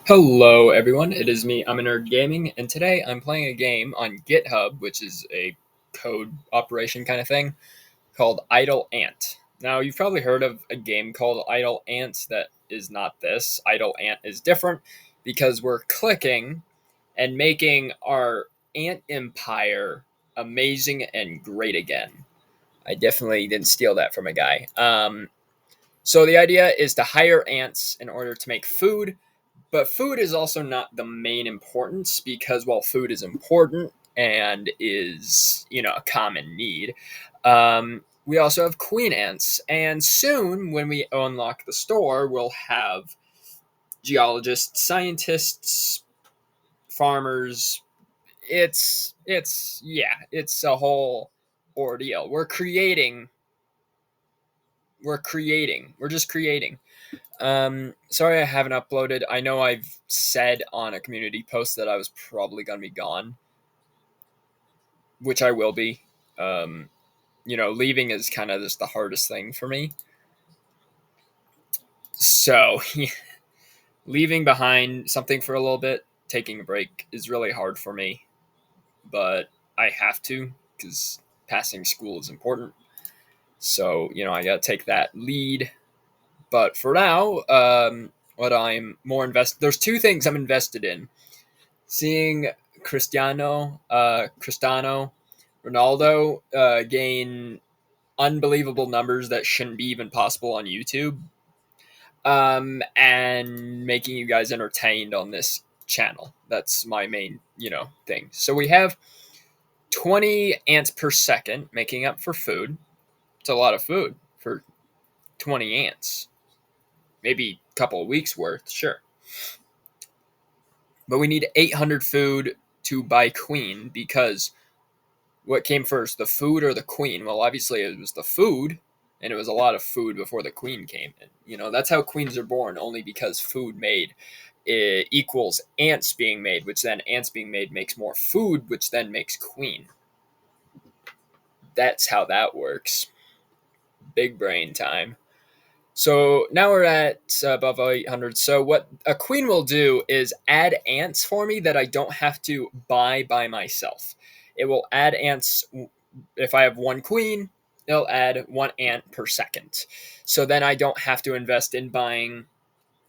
Hello, everyone. It is me, I'm a Nerd Gaming, and today I'm playing a game on GitHub, which is a code operation kind of thing, called Idle Ant. Now, you've probably heard of a game called Idle Ant that is not this. Idle Ant is different because we're clicking and making our ant empire amazing and great again. I definitely didn't steal that from a guy. So the idea is to hire ants in order to make food, but food is also not the main importance because while food is important and is, a common need, we also have queen ants. And soon, when we unlock the store, we'll have geologists, scientists, farmers. It's a whole ordeal. We're just creating. Sorry I haven't uploaded. I know I've said on a community post that I was probably gonna be gone, which I will be. Um, leaving is kind of just the hardest thing for me. So, leaving behind something for a little bit, taking a break is really hard for me, but I have to because passing school is important. So, I gotta take that lead. But for now, what I'm more invested. There's two things I'm invested in: seeing Cristiano Ronaldo gain unbelievable numbers that shouldn't be even possible on YouTube, and making you guys entertained on this channel. That's my main, thing. So we have 20 ants per second making up for food. It's a lot of food for 20 ants. Maybe a couple of weeks worth, sure. But we need 800 food to buy queen because what came first, the food or the queen? Well, obviously it was the food, and it was a lot of food before the queen came in. That's how queens are born, only because food made equals ants being made, which then ants being made makes more food, which then makes queen. That's how that works. Big brain time. So now we're at above 800. So what a queen will do is add ants for me that I don't have to buy by myself. It will add ants. If I have one queen, it'll add one ant per second. So then I don't have to invest in buying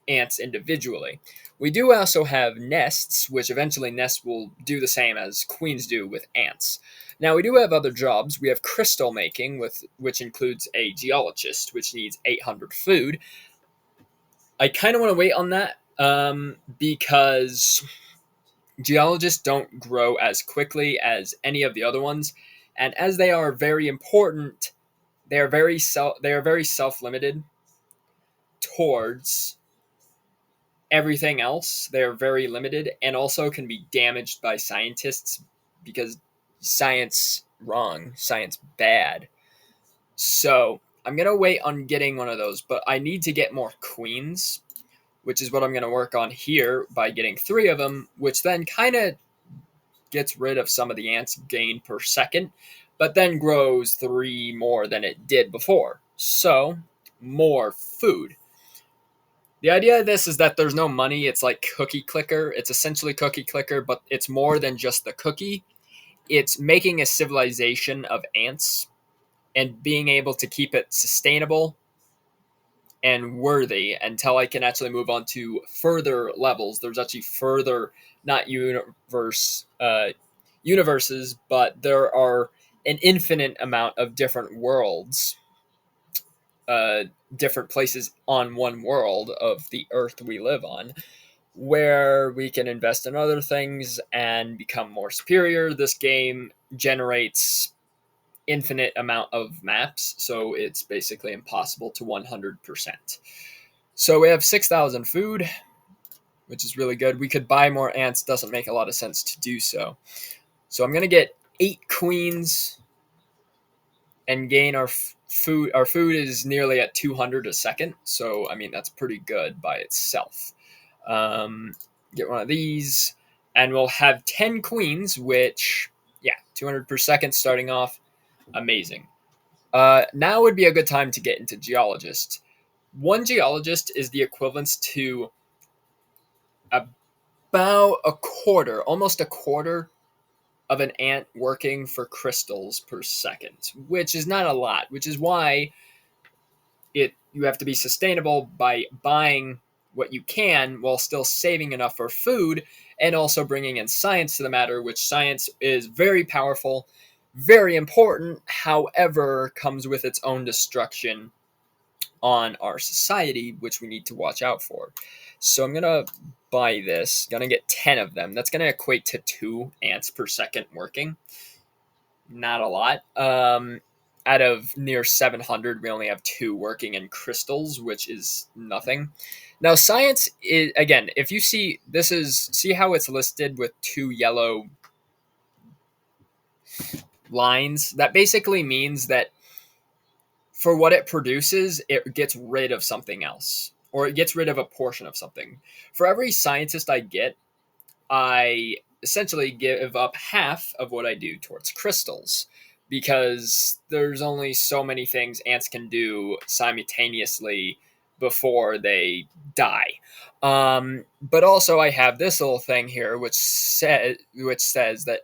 ants individually. We do also have nests, which eventually nests will do the same as queens do with ants. Now we do have other jobs. We have crystal making, which includes a geologist, which needs 800 food. I kind of want to wait on that because geologists don't grow as quickly as any of the other ones, and as they are very important, they are very self limited towards everything else. They're very limited and also can be damaged by scientists because science wrong, science bad. So I'm gonna wait on getting one of those, but I need to get more queens, which is what I'm gonna work on here by getting 3 of them, which then kind of gets rid of some of the ants gained per second, but then grows 3 more than it did before. So more food. The idea of this is that there's no money. It's like Cookie Clicker. It's essentially Cookie Clicker, but it's more than just the cookie. It's making a civilization of ants and being able to keep it sustainable and worthy until I can actually move on to further levels. There's actually further, not universes, but there are an infinite amount of different worlds, uh, different places on one world of the Earth we live on, where we can invest in other things and become more superior. This game generates infinite amount of maps, so it's basically impossible to 100%. So we have 6,000 food, which is really good. We could buy more ants, doesn't make a lot of sense to do so. So I'm going to get 8 queens and gain our food. Our food is nearly at 200 a second, so I mean that's pretty good by itself. Get one of these, and we'll have 10 queens, which, yeah, 200 per second starting off. Amazing. Now would be a good time to get into geologist. One geologist is the equivalent to about a quarter, almost a quarter of an ant working for crystals per second, which is not a lot, which is why you have to be sustainable by buying what you can while still saving enough for food and also bringing in science to the matter, which science is very powerful, very important, however comes with its own destruction on our society, which we need to watch out for. So I'm gonna buy this, gonna get 10 of them. That's gonna equate to 2 ants per second working. Not a lot. Out of near 700, we only have 2 working in crystals, which is nothing. Now, science is, again, if you see, see how it's listed with 2 yellow lines? That basically means that for what it produces, it gets rid of something else, or it gets rid of a portion of something. For every scientist I get, I essentially give up half of what I do towards crystals because there's only so many things ants can do simultaneously before they die. But also, I have this little thing here which says that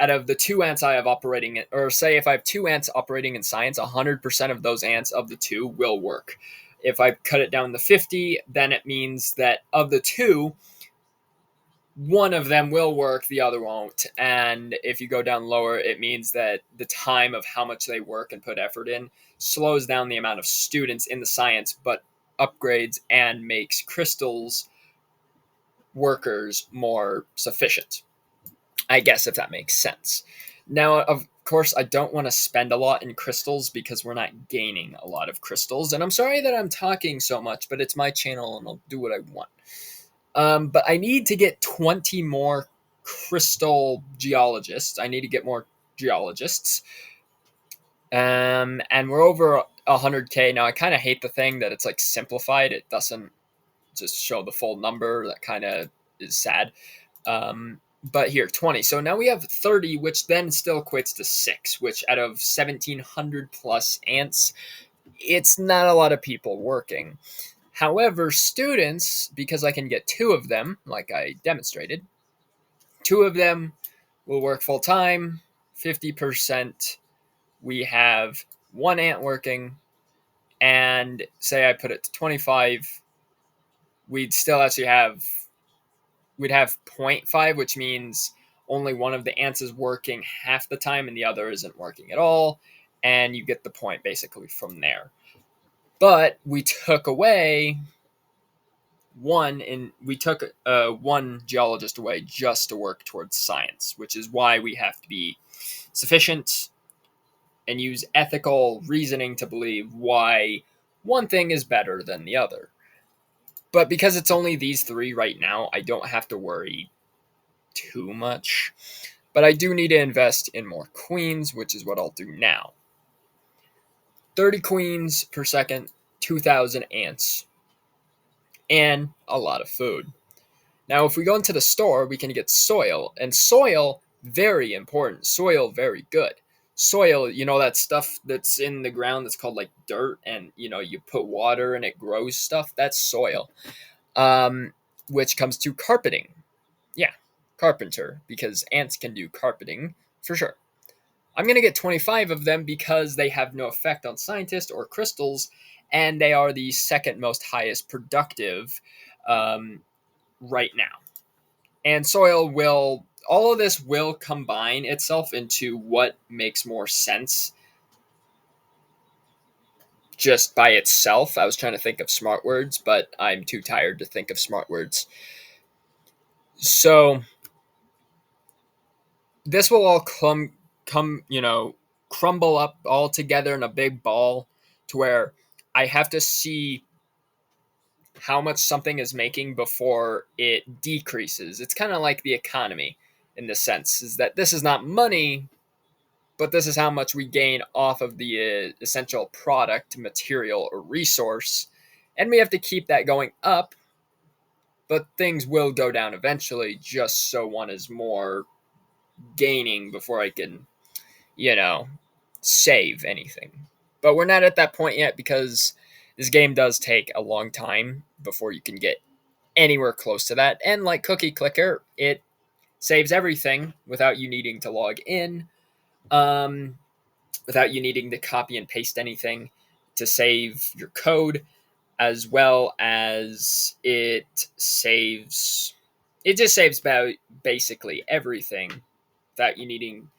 out of the 2 ants I have operating, or say if I have 2 ants operating in science, 100% of those ants of the 2 will work. If I cut it down to 50, then it means that of the 2, one of them will work, the other won't. And if you go down lower, it means that the time of how much they work and put effort in slows down the amount of students in the science, but upgrades and makes crystals workers more sufficient. I guess if that makes sense. Now, of course, I don't want to spend a lot in crystals because we're not gaining a lot of crystals. And I'm sorry that I'm talking so much, but it's my channel and I'll do what I want. But I need to get 20 more crystal geologists. I need to get more geologists. And we're over 100K. Now, I kind of hate the thing that it's like simplified. It doesn't just show the full number. That kind of is sad. But here, 20. So now we have 30, which then still equates to 6, which out of 1,700 plus ants, it's not a lot of people working. However, students, because I can get 2 of them, like I demonstrated, 2 of them will work full time, 50%. We have 1 ant working, and say I put it to 25, we'd still actually have, we'd have 0.5, which means only one of the ants is working half the time and the other isn't working at all, and you get the point basically from there. But we took away one geologist away just to work towards science, which is why we have to be sufficient and use ethical reasoning to believe why one thing is better than the other. But because it's only these 3 right now, I don't have to worry too much. But I do need to invest in more queens, which is what I'll do now. 30 queens per second, 2,000 ants, and a lot of food. Now, if we go into the store, we can get soil, and soil, very important. Soil, very good. Soil, that stuff that's in the ground that's called like dirt, and you put water and it grows stuff. That's soil. Which comes to carpeting. Yeah, carpenter, because ants can do carpeting for sure. I'm going to get 25 of them because they have no effect on scientists or crystals, and they are the second most highest productive right now. And soil will, all of this will combine itself into what makes more sense just by itself. I was trying to think of smart words, but I'm too tired to think of smart words. So this will all crumble up all together in a big ball to where I have to see how much something is making before it decreases. It's kind of like the economy in this sense, is that this is not money, but this is how much we gain off of the essential product, material, or resource. And we have to keep that going up, but things will go down eventually, just so one is more gaining before I can, save anything. But we're not at that point yet because this game does take a long time before you can get anywhere close to that. And like Cookie Clicker, it saves everything without you needing to log in, um, without you needing to copy and paste anything to save your code, as well as it just saves about basically everything without you needing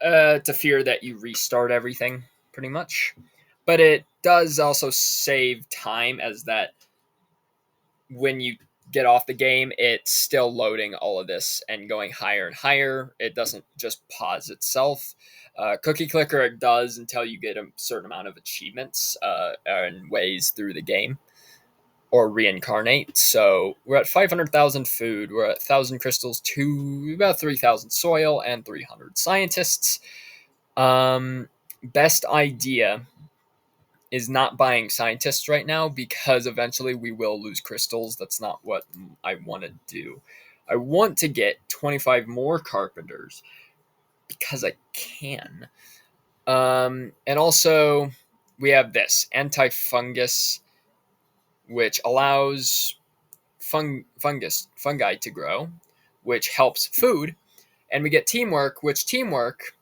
to fear that you restart everything pretty much. But it does also save time, as that when you get off the game, it's still loading all of this and going higher and higher. It doesn't just pause itself. Cookie Clicker, it does until you get a certain amount of achievements and ways through the game or reincarnate. So we're at 500,000 food, we're at 1,000 crystals, to about 3,000 soil, and 300 scientists. Best idea is not buying scientists right now, because eventually we will lose crystals. That's not what I want to do. I want to get 25 more carpenters because I can. And also, we have this anti-fungus, which allows fungi to grow, which helps food. And we get teamwork, which teamwork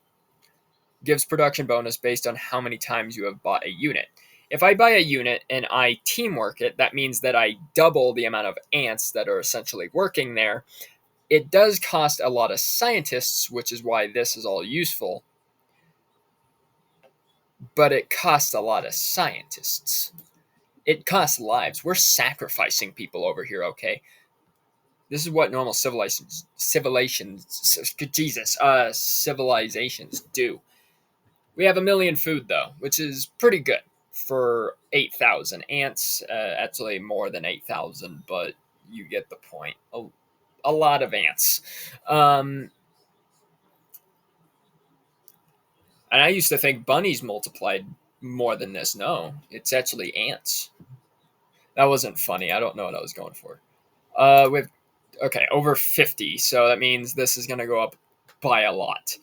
gives production bonus based on how many times you have bought a unit. If I buy a unit and I teamwork it, that means that I double the amount of ants that are essentially working there. It does cost a lot of scientists, which is why this is all useful, but it costs a lot of scientists. It costs lives. We're sacrificing people over here, okay? This is what normal civilizations do. We have 1,000,000 food though, which is pretty good for 8,000 ants. Actually, more than 8,000, but you get the point. A lot of ants. And I used to think bunnies multiplied more than this. No, it's actually ants. That wasn't funny. I don't know what I was going for. With okay, over 50, so that means this is going to go up by a lot.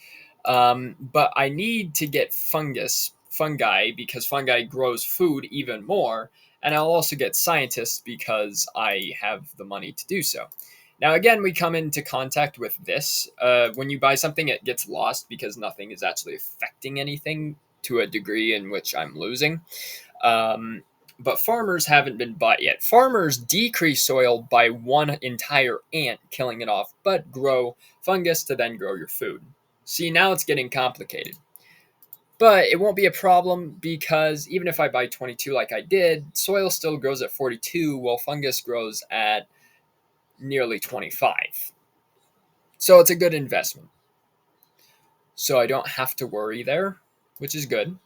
But I need to get fungi, because fungi grows food even more, and I'll also get scientists because I have the money to do so. Now, again, we come into contact with this. When you buy something, it gets lost because nothing is actually affecting anything to a degree in which I'm losing. Um, but farmers haven't been bought yet. Farmers decrease soil by one entire ant, killing it off, but grow fungus to then grow your food. See, now it's getting complicated. But it won't be a problem, because even if I buy 22 like I did, soil still grows at 42, while fungus grows at nearly 25. So it's a good investment. So I don't have to worry there, which is good.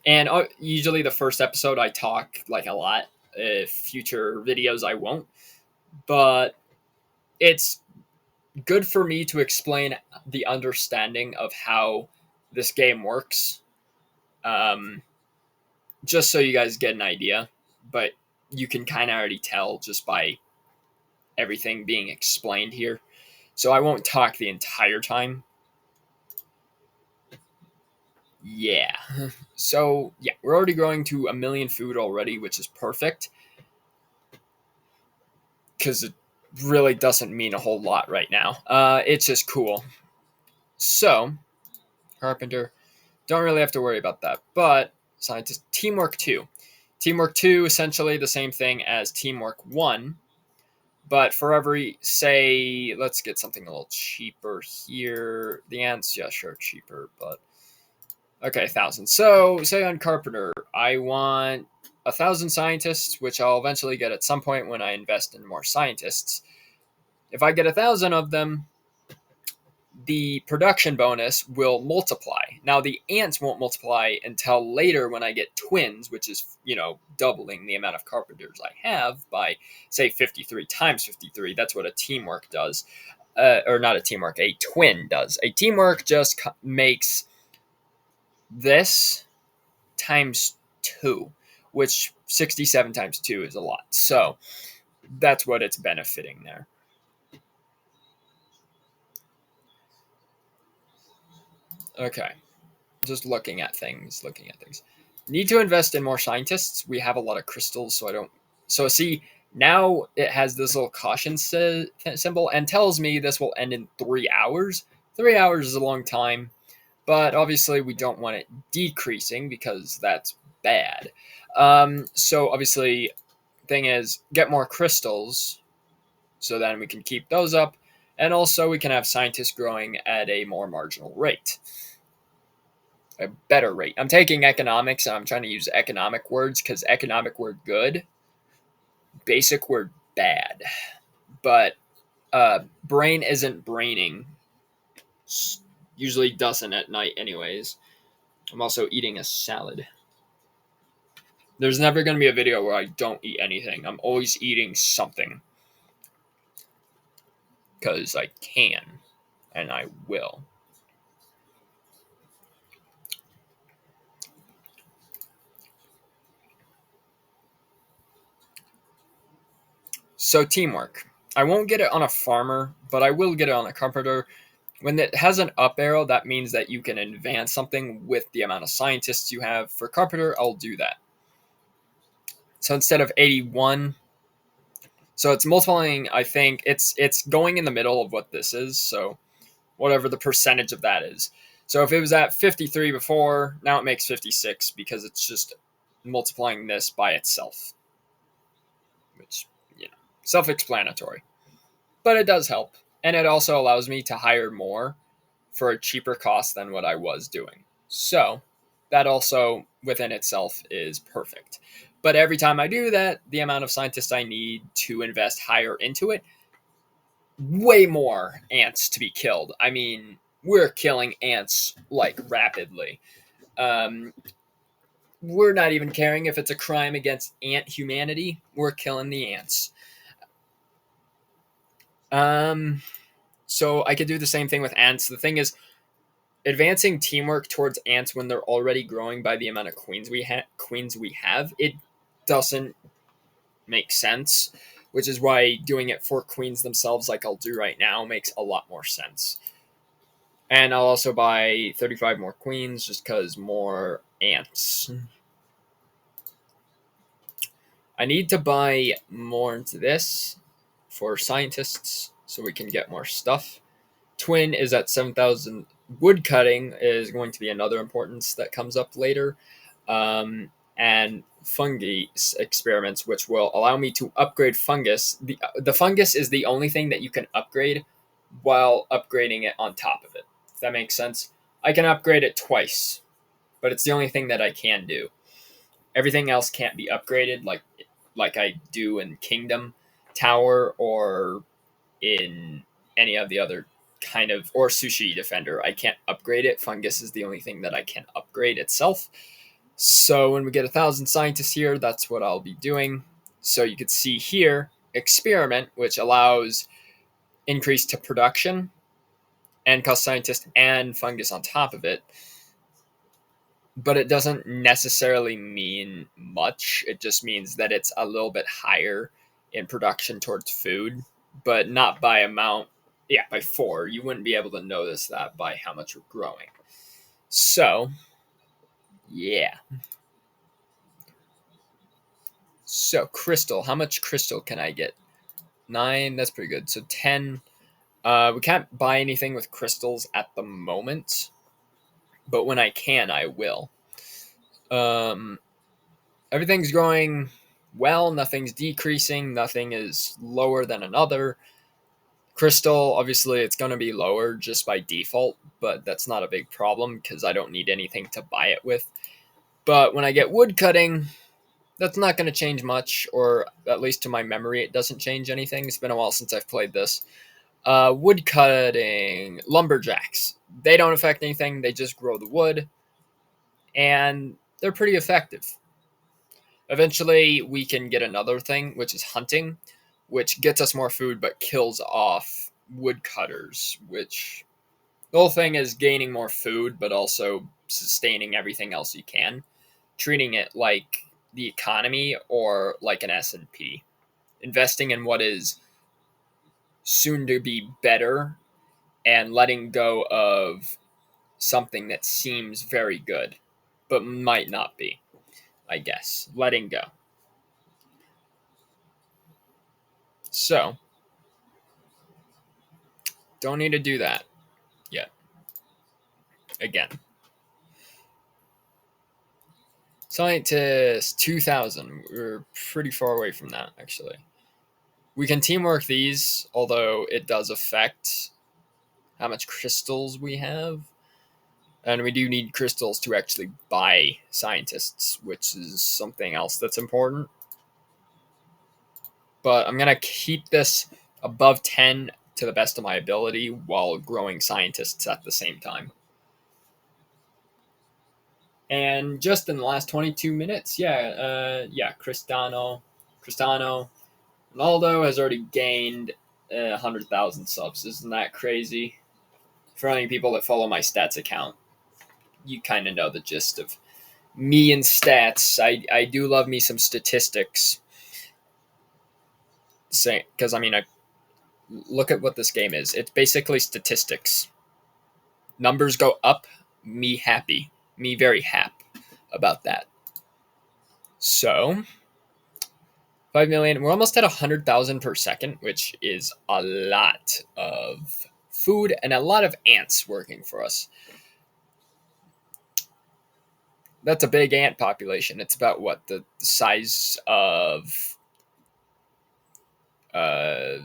And usually the first episode I talk like a lot. Future videos I won't. But it's good for me to explain the understanding of how this game works. Um, just so you guys get an idea. But you can kind of already tell just by everything being explained here. So I won't talk the entire time. Yeah. So, yeah, we're already growing to 1,000,000 food already, which is perfect. Because it really doesn't mean a whole lot right now. It's just cool. So, Carpenter, don't really have to worry about that. But, scientist, Teamwork 2. Teamwork 2, essentially the same thing as Teamwork 1. But for every, say, let's get something a little cheaper here. The ants, yeah, sure, cheaper, but okay, 1,000. So, say on Carpenter, I want 1,000 scientists, which I'll eventually get at some point when I invest in more scientists. If I get 1,000 of them, the production bonus will multiply. Now, the ants won't multiply until later when I get twins, which is, doubling the amount of carpenters I have by, say, 53 times 53. That's what a teamwork does. Or not a teamwork, a twin does. A teamwork just makes this times 2, which 67 times 2 is a lot. So that's what it's benefiting there. Okay. Just looking at things. Need to invest in more scientists. We have a lot of crystals, so I don't So see, now it has this little caution symbol and tells me this will end in 3 hours. 3 hours is a long time, but obviously we don't want it decreasing because that's bad. So obviously, thing is, get more crystals so then we can keep those up, and also we can have scientists growing at a more marginal rate, a better rate. I'm taking economics and I'm trying to use economic words because economic word good, basic word bad. But brain isn't braining. Usually doesn't at night, anyways. I'm also eating a salad. There's never going to be a video where I don't eat anything. I'm always eating something because I can and I will. So, teamwork. I won't get it on a farmer, but I will get it on a carpenter. When it has an up arrow, that means that you can advance something with the amount of scientists you have. For carpenter, I'll do that. So instead of 81, so it's multiplying, I think it's going in the middle of what this is, so whatever the percentage of that is. So if it was at 53 before, now it makes 56 because it's just multiplying this by itself. Which, self-explanatory. But it does help. And it also allows me to hire more for a cheaper cost than what I was doing. So that also within itself is perfect. But every time I do that, the amount of scientists I need to invest higher into it, way more ants to be killed. I mean, we're killing ants like rapidly. Um, we're not even caring if it's a crime against ant humanity. We're killing the ants. Um, so I could do the same thing with ants. The thing is, advancing teamwork towards ants when they're already growing by the amount of queens we have, it doesn't make sense. Which is why doing it for queens themselves, like I'll do right now, makes a lot more sense. And I'll also buy 35 more queens just because more ants. I need to buy more into this for scientists so we can get more stuff. Twin is at 7,000. Wood cutting is going to be another importance that comes up later. And fungi experiments, which will allow me to upgrade fungus. The fungus is the only thing that you can upgrade while upgrading it on top of it. If that makes sense. I can upgrade it twice, but it's the only thing that I can do. Everything else can't be upgraded like I do in Kingdom Tower or in any of the other kind of, or Sushi Defender. I can't upgrade it. Fungus is the only thing that I can upgrade itself. So when we get 1,000 scientists here, that's what I'll be doing. So you could see here, experiment, which allows increase to production and cost scientist and fungus on top of it. But it doesn't necessarily mean much. It just means that it's a little bit higher in production towards food, but not by amount. Yeah, by 4. You wouldn't be able to notice that by how much you're growing. So, yeah. So, crystal. How much crystal can I get? 9. That's pretty good. So, 10. We can't buy anything with crystals at the moment, but when I can, I will. Um, Everything's growing well. Nothing's decreasing. Nothing is lower than another. Crystal, obviously, it's going to be lower just by default, but that's not a big problem because I don't need anything to buy it with. But when I get wood cutting, that's not going to change much, or at least to my memory, it doesn't change anything. It's been a while since I've played this. Wood cutting, lumberjacks. They don't affect anything. They just grow the wood, and they're pretty effective. Eventually, we can get another thing, which is hunting, which gets us more food but kills off woodcutters, which the whole thing is gaining more food but also sustaining everything else you can, treating it like the economy or like an S&P, investing in what is soon to be better and letting go of something that seems very good but might not be, I guess. Letting go. So, don't need to do that yet. Again. Scientist 2000. We're pretty far away from that, actually. We can teamwork these, although it does affect how much crystals we have. And we do need crystals to actually buy scientists, which is something else that's important. But I'm going to keep this above 10 to the best of my ability while growing scientists at the same time. And just in the last 22 minutes, Cristiano Ronaldo has already gained 100,000 subs. Isn't that crazy? For any people that follow my stats account, you kind of know the gist of me and stats. I do love me some statistics. Because I look at what this game is. It's basically statistics. Numbers go up, me happy, me very happy about that. So 5 million. We're almost at 100,000 per second, which is a lot of food and a lot of ants working for us. That's a big ant population. It's about what the size of uh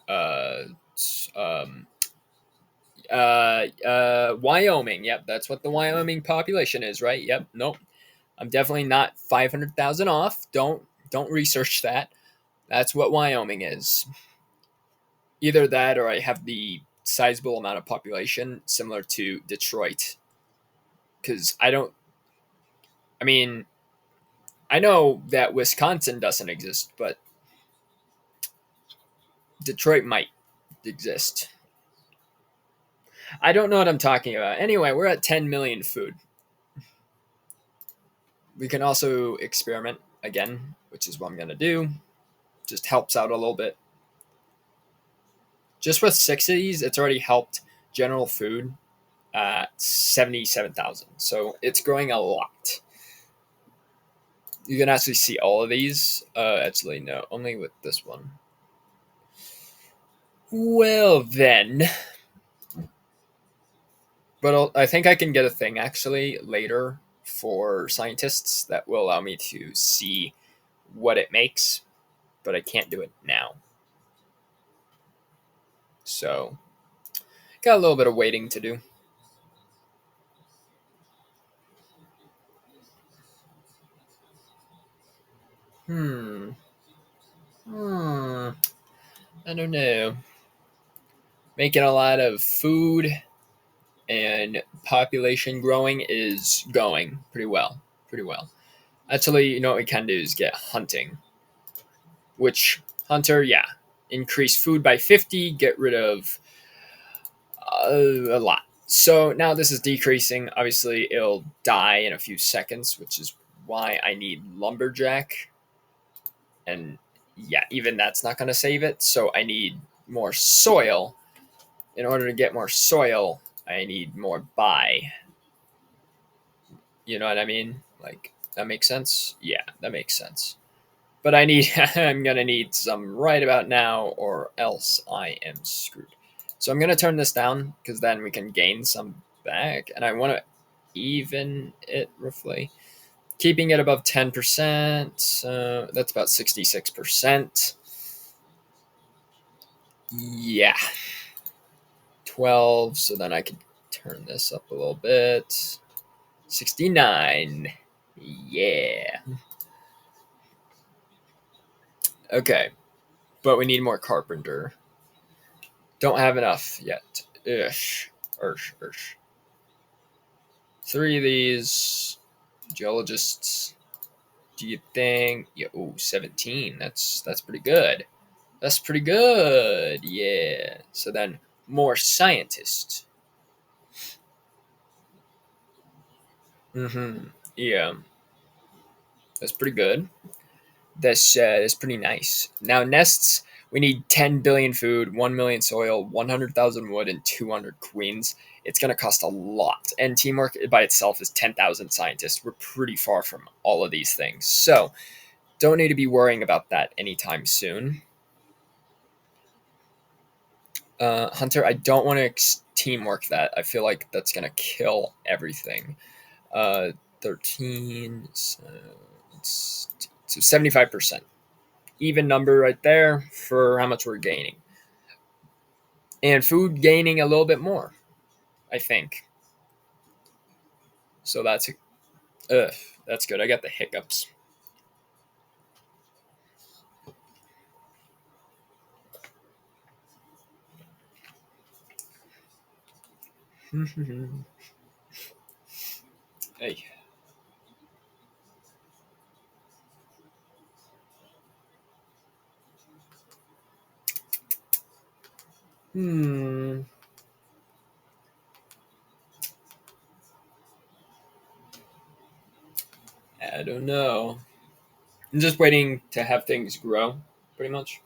uh um Wyoming. Yep, that's what the Wyoming population is, right? Yep. Nope. I'm definitely not 500,000 off. Don't research that. That's what Wyoming is. Either that or I have the sizable amount of population similar to Detroit. Cuz I mean, I know that Wisconsin doesn't exist, but Detroit might exist. I don't know what I'm talking about. Anyway, we're at 10 million food. We can also experiment again, which is what I'm going to do. Just helps out a little bit. Just with 6 of these, it's already helped general food at 77,000. So it's growing a lot. You can actually see all of these. Actually, no, only with this one. Well, then. But I think I can get a thing actually later for scientists that will allow me to see what it makes, but I can't do it now. So, got a little bit of waiting to do. Hmm. Hmm. I don't know. Making a lot of food and population growing is going pretty well. Pretty well. Actually, you know what we can do is get hunting. Which, hunter, yeah. Increase food by 50, get rid of a lot. So now this is decreasing. Obviously, it'll die in a few seconds, which is why I need lumberjack. And yeah, even that's not going to save it. So I need more soil. In order to get more soil, I need more buy. You know what I mean? Like, that makes sense? Yeah, that makes sense. But I'm going to need some right about now, or else I am screwed. So I'm going to turn this down, because then we can gain some back. And I want to even it roughly. Keeping it above 10%. That's about 66%. Yeah. 12. So then I could turn this up a little bit. 69. Yeah. Okay. But we need more carpenter. Don't have enough yet. Ish. Ursh. 3 of these. Geologists. Do you think? Yeah, 17. That's pretty good. That's pretty good. Yeah. So then more scientists. Mm-hmm. Yeah. That's pretty good. That's pretty nice. Now nests, we need 10 billion food, 1 million soil, 100,000 wood, and 200 queens. It's going to cost a lot. And teamwork by itself is 10,000 scientists. We're pretty far from all of these things. So don't need to be worrying about that anytime soon. Hunter, I don't want to teamwork that. I feel like that's gonna kill everything. 13. So 75%. Even number right there for how much we're gaining. And food gaining a little bit more, I think. So ugh, that's good. I got the hiccups. Hey. Hmm. I don't know. I'm just waiting to have things grow, pretty much.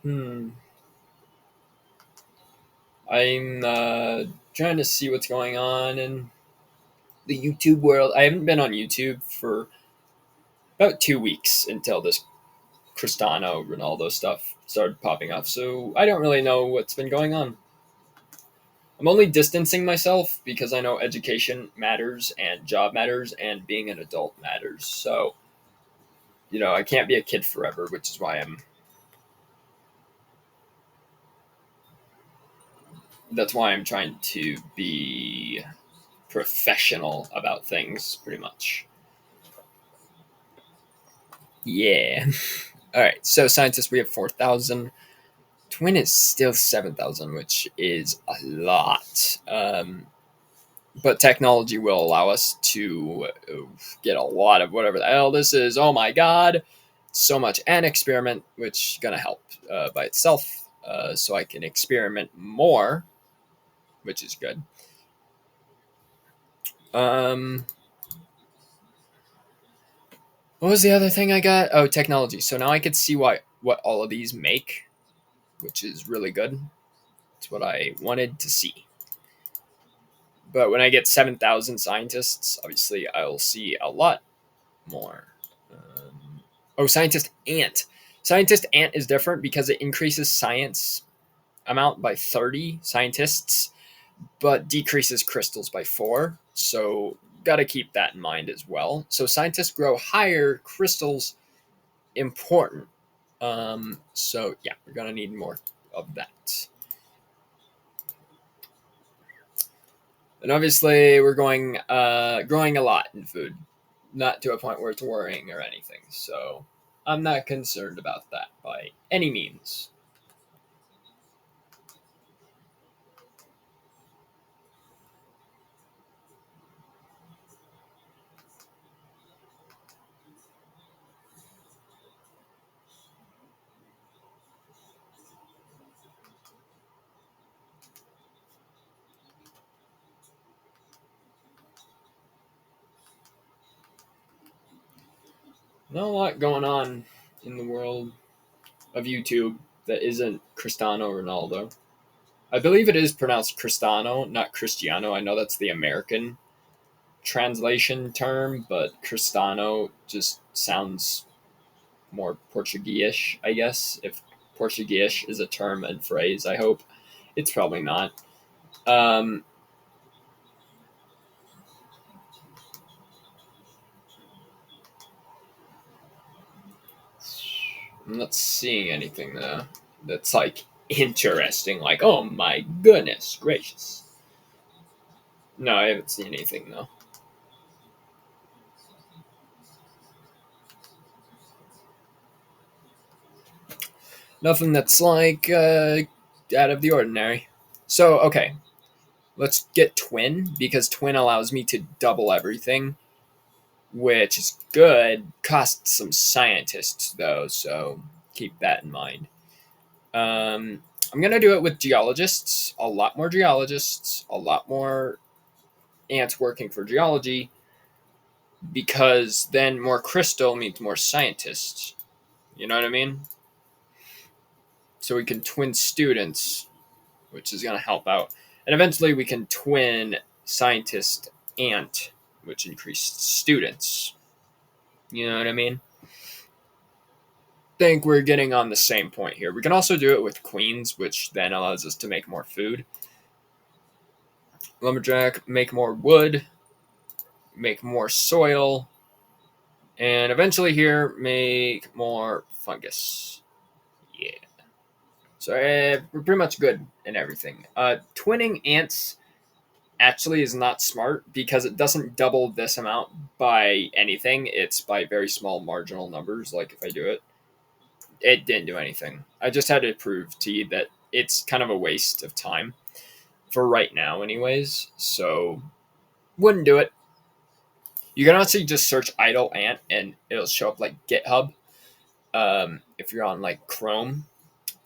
Hmm. I'm trying to see what's going on in the YouTube world. I haven't been on YouTube for about 2 weeks until this Cristiano Ronaldo stuff started popping up. So I don't really know what's been going on. I'm only distancing myself because I know education matters and job matters and being an adult matters. So, I can't be a kid forever, which is why I'm trying to be professional about things pretty much. Yeah. All right. So scientists we have 4,000. Twin is still 7,000, which is a lot. But technology will allow us to get a lot of whatever the hell this is. Oh my god, so much. And experiment, which is going to help by itself. So I can experiment more, which is good. Um, what was the other thing I got? Oh, technology. So now I could see what all of these make, which is really good. It's what I wanted to see. But when I get 7,000 scientists, obviously I'll see a lot more. Scientist ant. Scientist ant is different because it increases science amount by 30 scientists, but decreases crystals by 4. So, got to keep that in mind as well. So, scientists grow higher, crystals important. So, yeah, we're going to need more of that. And obviously, we're growing a lot in food, not to a point where it's worrying or anything. So, I'm not concerned about that by any means. Not a lot going on in the world of YouTube that isn't Cristiano Ronaldo. I believe it is pronounced Cristano, not Cristiano. I know that's the American translation term, but Cristano just sounds more Portuguese, I guess. If Portuguese is a term and phrase, I hope. It's probably not. Um, I'm not seeing anything though that's like interesting. Like, oh my goodness gracious. No, I haven't seen anything though. Nothing that's like out of the ordinary. So, okay, let's get Twin because Twin allows me to double everything, which is good. Costs some scientists though, so keep that in mind. I'm gonna do it with geologists, a lot more geologists, a lot more ants working for geology, because then more crystal means more scientists. You know what I mean? So we can twin students, which is gonna help out. And eventually we can twin scientist ant, which increased students. You know what I mean? Think we're getting on the same point here. We can also do it with queens, which then allows us to make more food. Lumberjack, make more wood, make more soil, and eventually here, make more fungus. Yeah. So we're pretty much good in everything. Twinning ants actually is not smart because it doesn't double this amount by anything. It's by very small marginal numbers. Like if I do it, it didn't do anything. I just had to prove to you that it's kind of a waste of time for right now, anyways. So wouldn't do it. You can honestly just search idle ant and it'll show up like GitHub. If you're on like Chrome,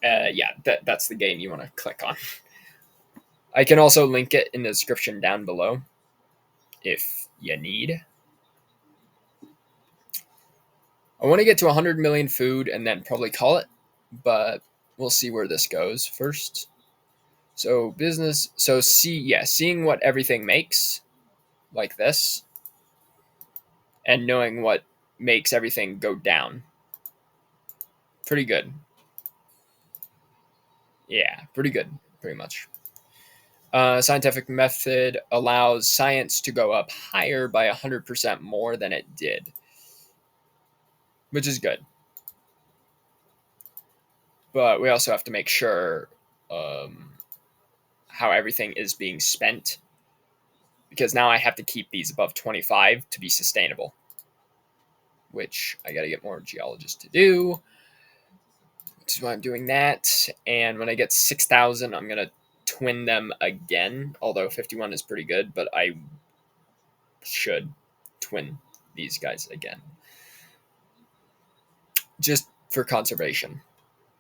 yeah, that's the game you want to click on. I can also link it in the description down below if you need. I want to get to 100 million food and then probably call it, but we'll see where this goes first. So business, so seeing what everything makes like this and knowing what makes everything go down. Pretty good. Yeah, pretty good, pretty much. Scientific method allows science to go up higher by 100% more than it did, which is good. But we also have to make sure how everything is being spent because now I have to keep these above 25 to be sustainable, which I got to get more geologists to do, which is why I'm doing that. And when I get 6,000, I'm going to twin them again, although 51 is pretty good, but I should twin these guys again just for conservation.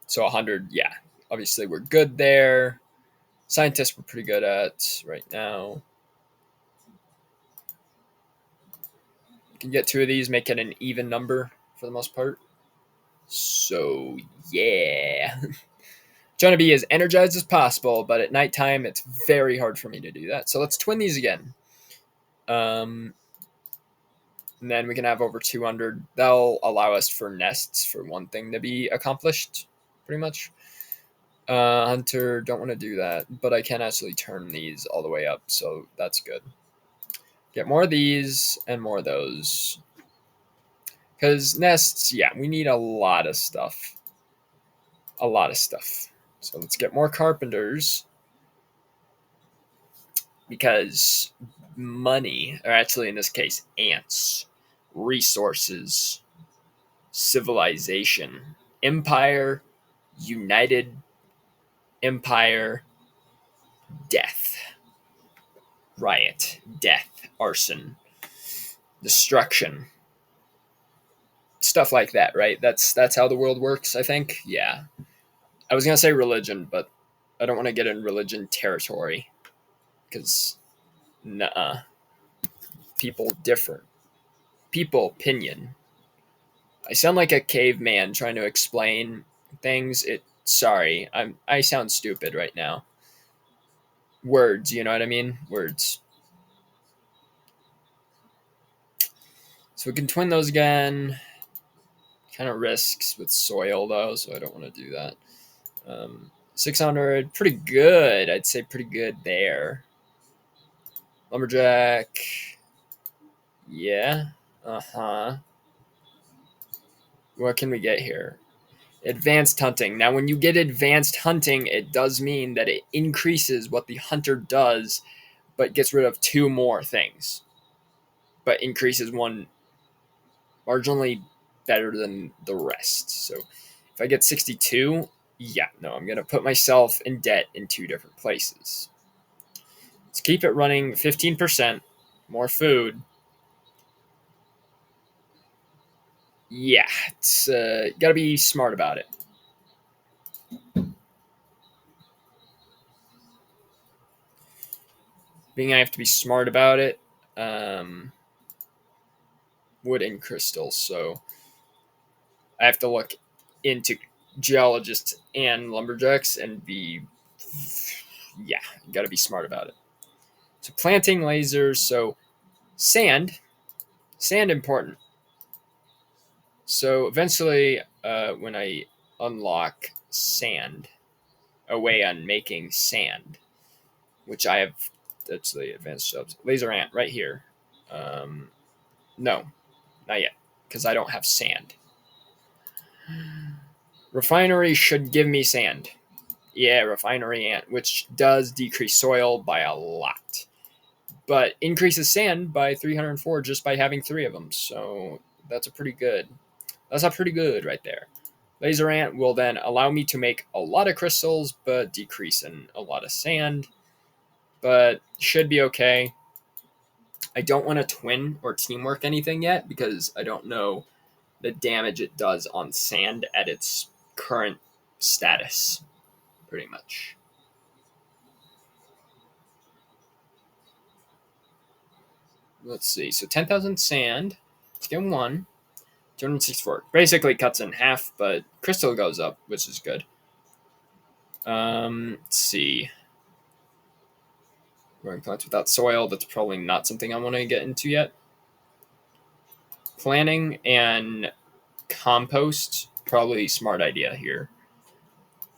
So 100, yeah, obviously we're good there. Scientists we're pretty good at right now. You can get two of these, make it an even number for the most part. So yeah, trying to be as energized as possible, but at nighttime it's very hard for me to do that. So let's twin these again. And then we can have over 200. That'll allow us for nests for one thing to be accomplished, pretty much. Hunter, don't want to do that, but I can actually turn these all the way up, so that's good. Get more of these and more of those. Because nests, yeah, we need a lot of stuff. A lot of stuff. So let's get more carpenters. Because money, or actually in this case, ants, resources, civilization, empire, united empire, death, riot, death, arson, destruction, stuff like that, right? That's how the world works, I think. Yeah. I was gonna say religion, but I don't want to get in religion territory because, nah, people differ. People opinion. I sound like a caveman trying to explain things. Sorry, I sound stupid right now. Words, you know what I mean? Words. So we can twin those again. Kind of risks with soil though, so I don't want to do that. 600, pretty good. I'd say pretty good there. Lumberjack. Yeah. Uh huh. What can we get here? Advanced hunting. Now, when you get advanced hunting, it does mean that it increases what the hunter does, but gets rid of two more things, but increases one marginally better than the rest. So if I get 62, yeah, no, I'm going to put myself in debt in two different places. Let's keep it running 15%, more food. Yeah, it's got to be smart about it. Being I have to be smart about it. Wood and crystals, so I have to look into geologists and lumberjacks and be yeah, you got to be smart about it. So planting lasers. So sand, sand important. So eventually, when I unlock sand, a way on making sand, which I have, that's the advanced subs. Laser ant right here. Um, no, not yet, because I don't have sand. Refinery should give me sand. Yeah, refinery ant, which does decrease soil by a lot, but increases sand by 304 just by having three of them. So that's a pretty good. That's a pretty good right there. Laser ant will then allow me to make a lot of crystals, but decrease in a lot of sand. But should be okay. I don't want to twin or teamwork anything yet because I don't know the damage it does on sand at its current status, pretty much. Let's see. So 10,000 sand. Let's get one. 264. Basically cuts in half, but crystal goes up, which is good. Let's see. Growing plants without soil. That's probably not something I want to get into yet. Planning and compost. Probably smart idea here.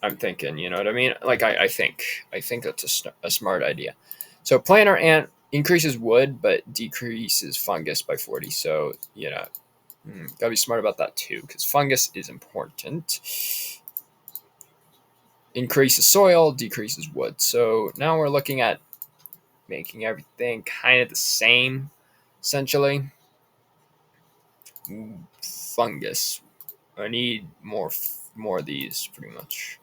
I'm thinking, you know what I mean? Like I think that's a smart idea. So planter ant increases wood but decreases fungus by 40. So gotta be smart about that too because fungus is important. Increases soil, decreases wood. So now we're looking at making everything kind of the same, essentially. Fungus. I need more of these, pretty much.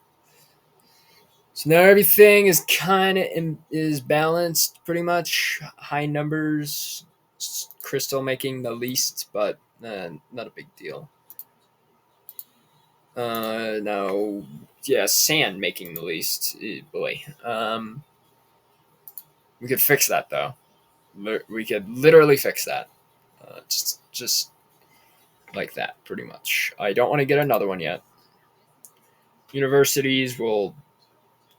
So now everything is kind of is balanced, pretty much. High numbers, crystal making the least, but not a big deal. No, yeah, sand making the least. Boy, we could fix that though. We could literally fix that. Just like that, pretty much. I don't want to get another one yet. Universities will,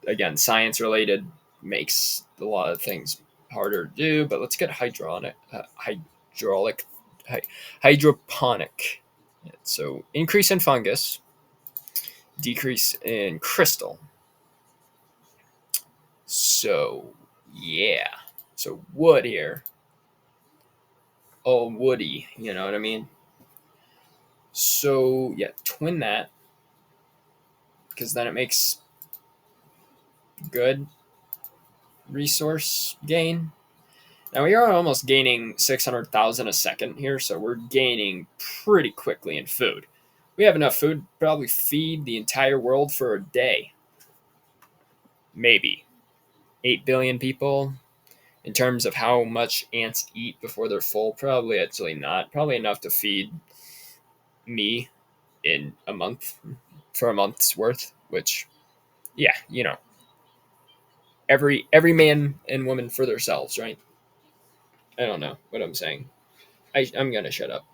again, science related, makes a lot of things harder to do. But let's get hydraulic, hydroponic. So increase in fungus, decrease in crystal. So yeah, so wood here, all woody. You know what I mean? So yeah, twin that because then it makes good resource gain. Now we are almost gaining 600,000 a second here, so we're gaining pretty quickly in food. We have enough food to probably feed the entire world for a day. Maybe 8 billion people. In terms of how much ants eat before they're full, probably actually not. Probably enough to feed me in a month for a month's worth, which, yeah, every man and woman for themselves, right? I don't know what I'm saying. I'm gonna shut up.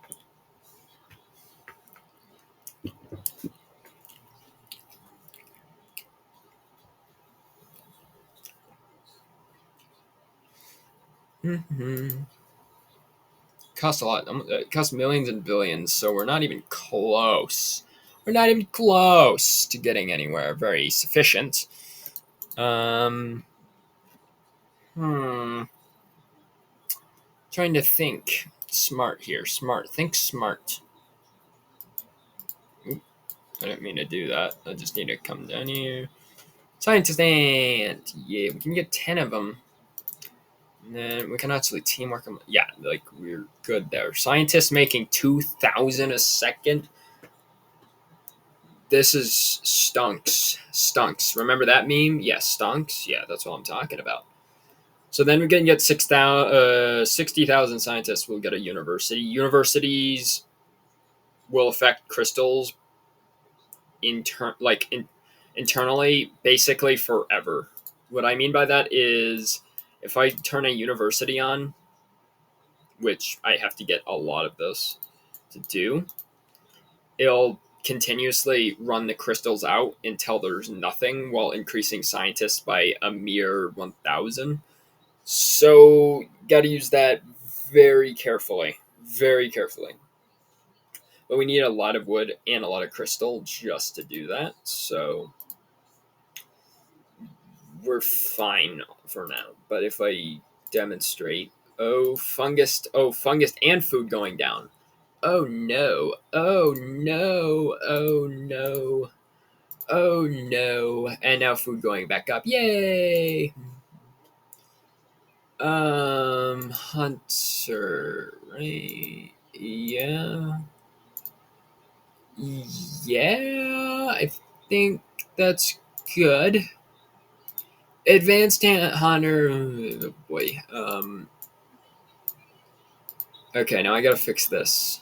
Mm-hmm. Cost a lot. It costs millions and billions, so we're not even close. We're not even close to getting anywhere very sufficient. Um, hmm. Trying to think smart here. Smart. Think smart. Oop, I didn't mean to do that. I just need to come down here. Scientist ant. Yeah, we can get 10 of them. And then we can actually teamwork them. Yeah, like we're good there. Scientists making 2,000 a second. This is stunks. Stunks. Remember that meme? Yes, stunks. Yeah, that's what I'm talking about. So then we can get 60,000 scientists. We'll get a university. Universities will affect crystals internally, basically forever. What I mean by that is, if I turn a university on, which I have to get a lot of this to do, it'll continuously run the crystals out until there's nothing while increasing scientists by a mere 1,000. So, got to use that very carefully. Very carefully. But we need a lot of wood and a lot of crystal just to do that. So, we're fine for now. But if I demonstrate, fungus and food going down. Oh no, oh no, oh no, oh no. And now food going back up. Yay! Hunter, right? Yeah. Yeah, I think that's good. Advanced Hunter, oh boy. Okay, now I gotta fix this.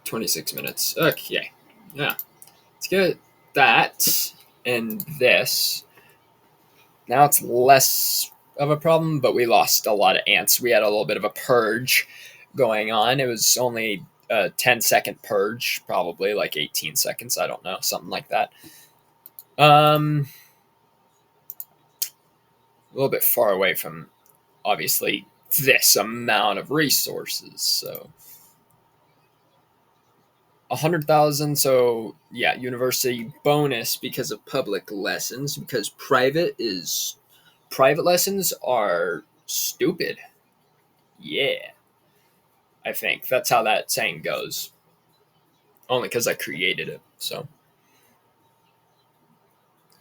26 minutes. Okay. Yeah. Let's get that and this. Now it's less of a problem, but we lost a lot of ants. We had a little bit of a purge going on. It was only a 10-second purge, probably like 18 seconds. I don't know, something like that. A little bit far away from obviously this amount of resources. So 100,000. So yeah, university bonus because of public lessons, because private lessons are stupid. Yeah, I think that's how that saying goes. Only because I created it. So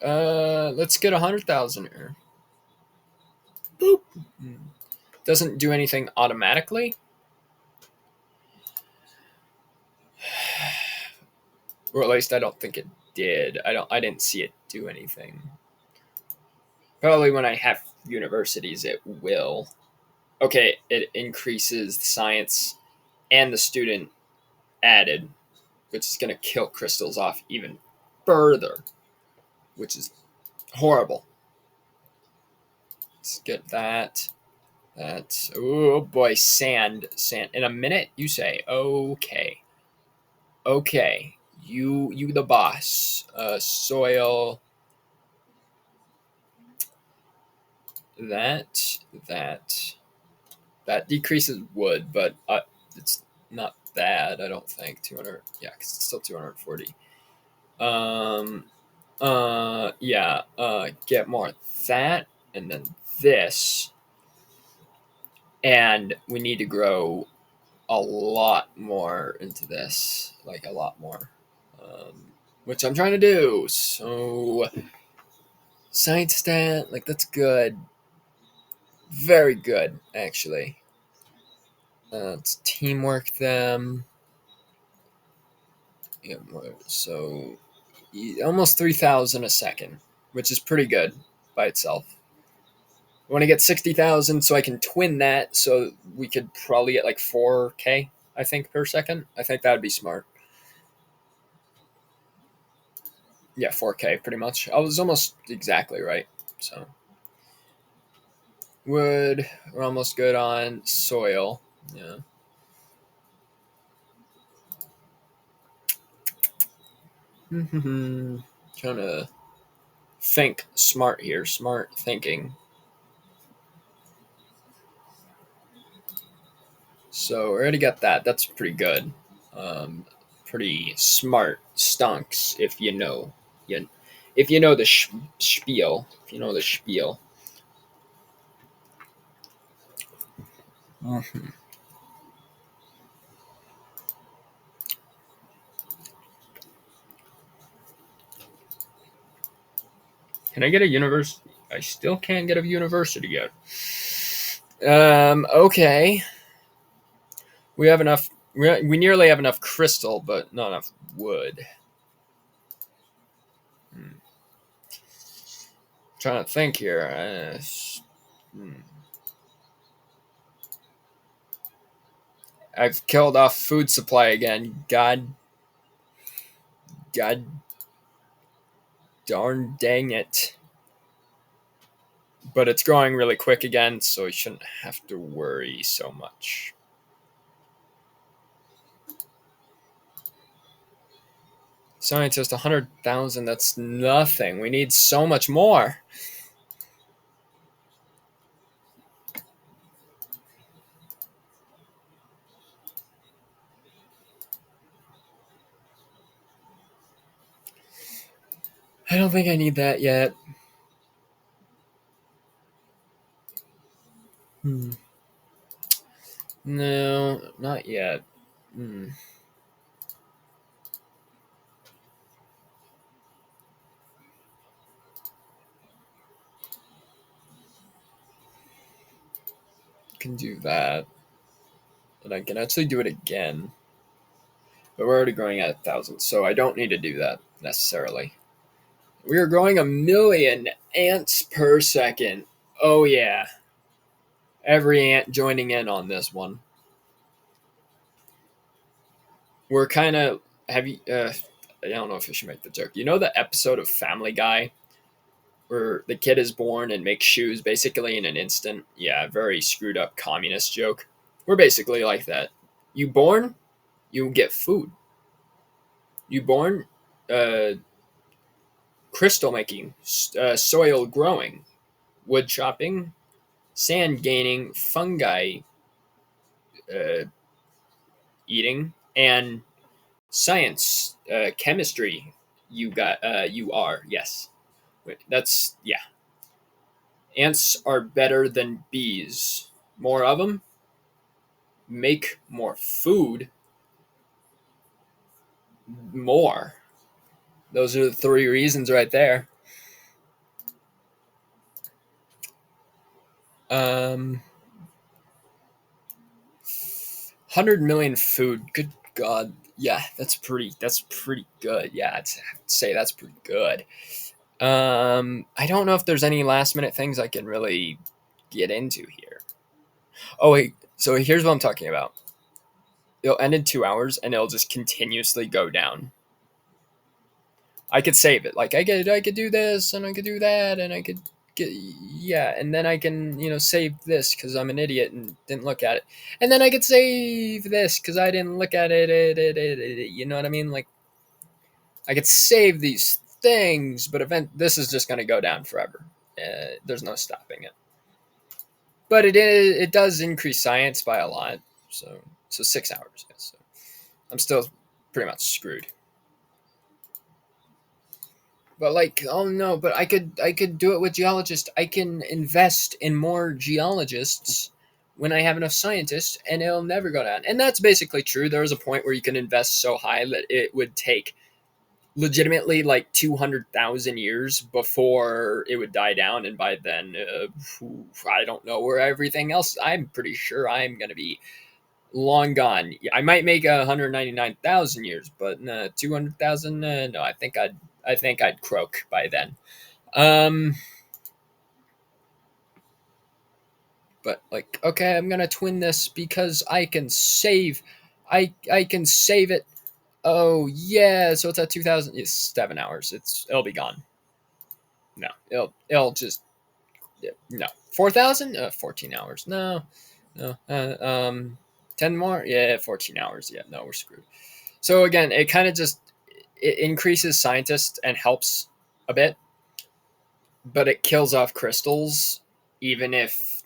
let's get 100,000 here. Boop. Doesn't do anything automatically. Or at least I don't think it did. I didn't see it do anything. Probably when I have universities it will. Okay, it increases science and the student added, which is going to kill crystals off even further, which is horrible. Let's get that. That. Oh boy, sand. In a minute, you say, okay. Okay. You the boss. Soil. That. That. That decreases wood, but it's not bad, I don't think. 200. Yeah, because it's still 240. Yeah. Get more that, and then this, and we need to grow a lot more into this, like a lot more, which I'm trying to do. So, science stat, like that's good, very good actually. Let's teamwork them. Yeah, so almost 3,000 a second, which is pretty good by itself. I want to get 60,000 so I can twin that, so we could probably get like 4K, I think, per second. I think that would be smart. Yeah, 4K pretty much. I was almost exactly right. So, wood, we're almost good on soil. Yeah. Trying to think smart here, smart thinking. So, we already got that. That's pretty good. Um, Pretty smart stunks if you know. You, if you know the spiel. If you know the spiel. Mhm. Can I get a university? I still can't get a university yet. Okay. We have enough. We nearly have enough crystal, but not enough wood. Hmm. Trying to think here. I've killed off food supply again. God darn dang it. But it's growing really quick again, so we shouldn't have to worry so much. Scientist, 100,000. That's nothing. We need so much more. I don't think I need that yet. Hmm. No, not yet. Hmm. Can do that. And I can actually do it again. But we're already growing at 1,000, so I don't need to do that necessarily. We are growing 1,000,000 ants per second. Oh, yeah. Every ant joining in on this one. We're kind of. Have you. I don't know if I should make the joke. You know the episode of Family Guy where the kid is born and makes shoes basically in an instant? Yeah, very screwed up communist joke. We're basically like that. You born, you get food. You born, uh, crystal making, soil growing, wood chopping, sand gaining, fungi uh, eating, and science, chemistry. You are, yes. Wait, that's, yeah. Ants are better than bees. More of them, make more food, more. Those are the three reasons right there. 100 million food. Good God. Yeah, that's pretty good. Yeah, I'd say that's pretty good. I don't know if there's any last minute things I can really get into here. Oh wait, so here's what I'm talking about. It'll end in 2 hours and it'll just continuously go down. I could save it. Like I could do this and I could do that and I could get, yeah, and then I can save this because I'm an idiot and didn't look at it, and then I could save this because I didn't look at it. You know what I mean? Like I could save these things, but this is just gonna go down forever. There's no stopping it. But it does increase science by a lot. So 6 hours. Yes. So I'm still pretty much screwed. But like, oh no, but I could do it with geologists. I can invest in more geologists when I have enough scientists and it'll never go down. And that's basically true. There is a point where you can invest so high that it would take legitimately like 200,000 years before it would die down, and by then I don't know where everything else. I'm pretty sure I'm going to be long gone. I might make 199,000 years, but 200,000. No, I think I'd croak by then. Um, but like, okay, I'm gonna twin this because I can save. I can save it. Oh yeah, so it's at 2,000. It's 7 hours. It'll be gone. No, it'll just yeah, no 4,000. 14 hours. No, no. 10 more. Yeah, 14 hours. Yeah, no, we're screwed. So again, it kind of just it increases scientists and helps a bit, but it kills off crystals even if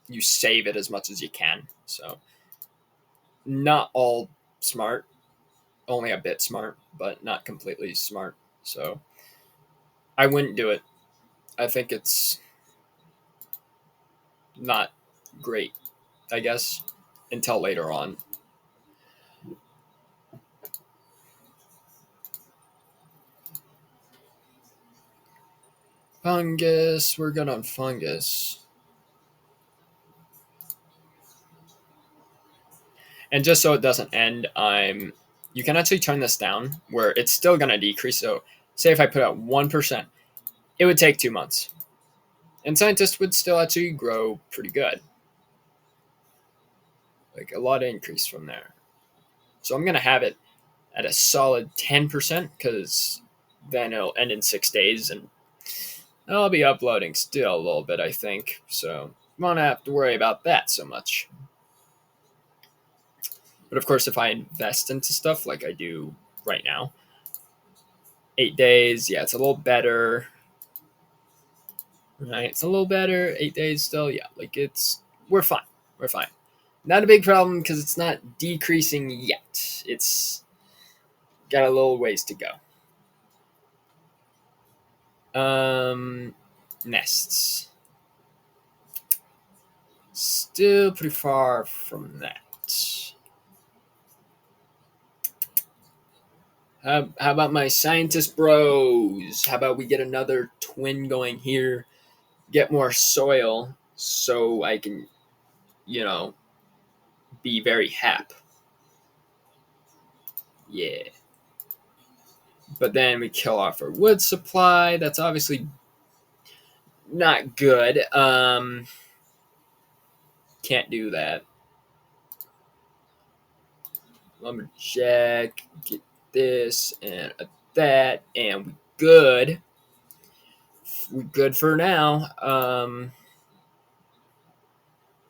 you save it as much as you can. So not all smart, only a bit smart, but not completely smart. So I wouldn't do it. I think it's not great, I guess, until later on. Fungus, we're good on fungus. And just so it doesn't end, you can actually turn this down where it's still going to decrease. So say if I put out 1%, it would take 2 months. And scientists would still actually grow pretty good. Like a lot of increase from there. So I'm going to have it at a solid 10% because then it'll end in 6 days and I'll be uploading still a little bit, I think. So won't have to worry about that so much. But of course, if I invest into stuff like I do right now, 8 days. Yeah, it's a little better. Right, it's a little better. 8 days still. Yeah, like we're fine. We're fine. Not a big problem because it's not decreasing yet. It's got a little ways to go. Nests. Still pretty far from that. How about my scientist bros? How about we get another twin going here? Get more soil so I can, you know, be very happy. Yeah. But then we kill off our wood supply. That's obviously not good. Can't do that. Lumberjack, get this and that, and we good. We good for now.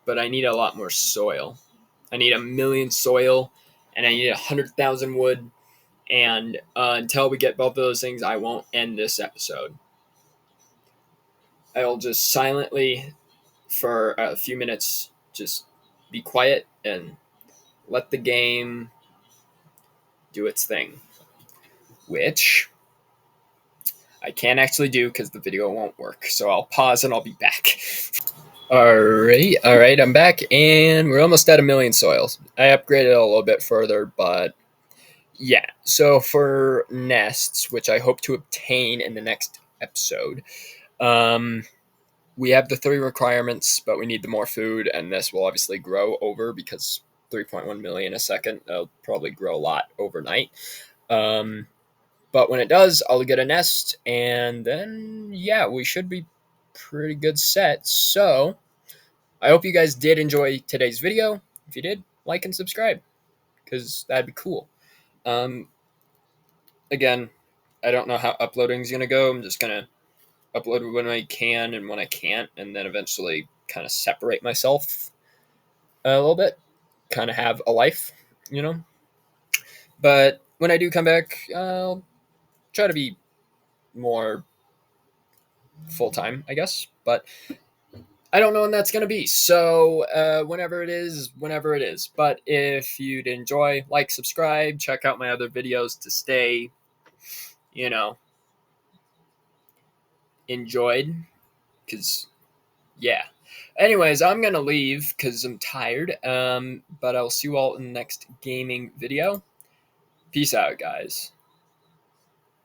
But I need a lot more soil. I need 1,000,000 soil, and I need 100,000 wood. And until we get both of those things, I won't end this episode. I'll just silently, for a few minutes, just be quiet and let the game do its thing, which I can't actually do because the video won't work. So I'll pause and I'll be back. All right, I'm back, and we're almost at 1,000,000 soils. I upgraded a little bit further, but yeah. So for nests, which I hope to obtain in the next episode, we have the 3 requirements, but we need the more food, and this will obviously grow over because 3.1 million a second. It'll probably grow a lot overnight. But when it does, I'll get a nest, and then yeah, we should be pretty good set. So I hope you guys did enjoy today's video. If you did, like and subscribe, because that'd be cool. Again, I don't know how uploading is gonna go. I'm just gonna upload when I can and when I can't, and then eventually kind of separate myself a little bit, kind of have a life, you know. But when I do come back, I'll try to be more full time, I guess. But I don't know when that's going to be. So whenever it is, whenever it is. But if you'd enjoy, like, subscribe, check out my other videos to stay, you know, enjoyed. Because, yeah. Anyways, I'm going to leave because I'm tired. But I'll see you all in the next gaming video. Peace out, guys.